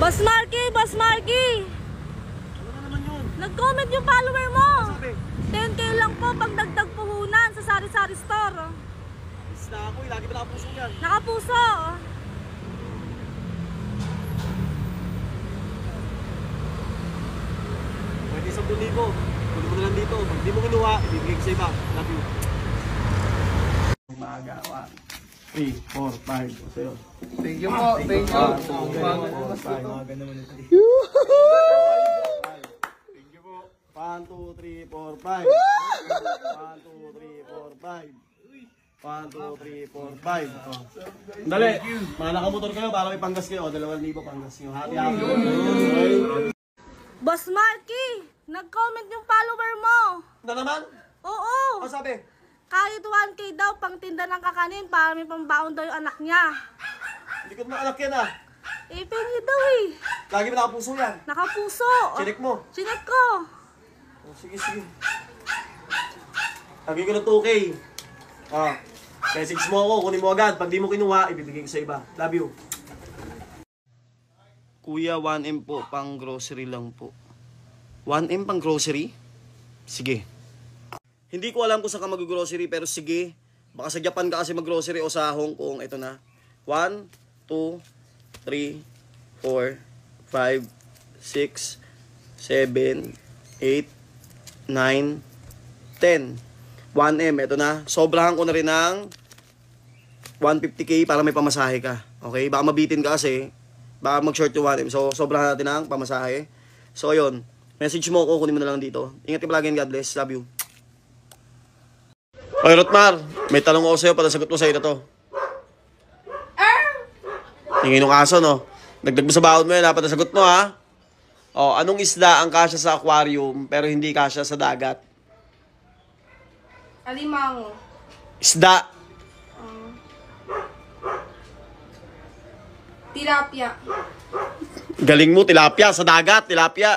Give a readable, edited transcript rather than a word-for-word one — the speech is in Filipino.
Boss Marky! Boss Marky! Ano na naman yun? Nag-comment yung follower mo! Ano sabi? 10K lang po pag dagdag puhunan sa sari-sari store. Is na ako eh, lagi ba nakapuso yan? Nakapuso! Pwede 10,000. Pwede mo na lang dito. Pag di mo kinuha, ibibigay ko sa iba. Love you. Maaga, 1, 3, 4, 5. Sa'yo. Thank you po, thank you. 1, 2, 3, 4, 5. 1, 2, 3, 4, 5. 1, 2, 3, 4, 5. Dali. Mga nakamotor kayo para may panggas kayo. 2,000 panggas nyo. Happy. Boss Marky! Nag-comment yung follower mo! Na naman? Oo! Ano sabi? Kahit 1K daw pang tinda ng kakanin para may pambaon daw yung anak niya. Hindi ko naman anak yan ah. Pengi daw eh. Lagi ba nakapuso yan? Nakapuso. Chinek mo. Chinek ko. Oh, sige, sige. Lagi ko ng 2K. Ah. Message mo ako, kunin mo agad. Pag di mo kinuha, ibibigay ko sa iba. Love you. Kuya, 1M po, pang grocery lang po. 1M pang grocery? Sige. Hindi ko alam kung saan ka mag-grocery, pero sige. Baka sa Japan ka kasi mag-grocery o sa Hong Kong. Ito na. 1, 2, 3, 4, 5, 6, 7, 8, 9, 10. 1M, ito na. Sobrahan ko na rin ng 150k para may pamasahe ka. Okay? Baka mabitin ka kasi. Baka mag-short yung 1M. So, sobrahan natin ng pamasahe. So, ayun. Message mo ako, kunin mo na lang dito. Ingat ka palagi and God bless. Love you. Oy, Rotmar. May tanong ako sa'yo. Patasagot mo sa'yo na to. Tingin yung aso, no? Dagdag mo sa baon mo yun, ha? Patasagot mo, ha? O, anong isda ang kasya sa aquarium pero hindi kasya sa dagat? Alimango. Isda. Tilapia. Galing mo, tilapia. Sa dagat, tilapia.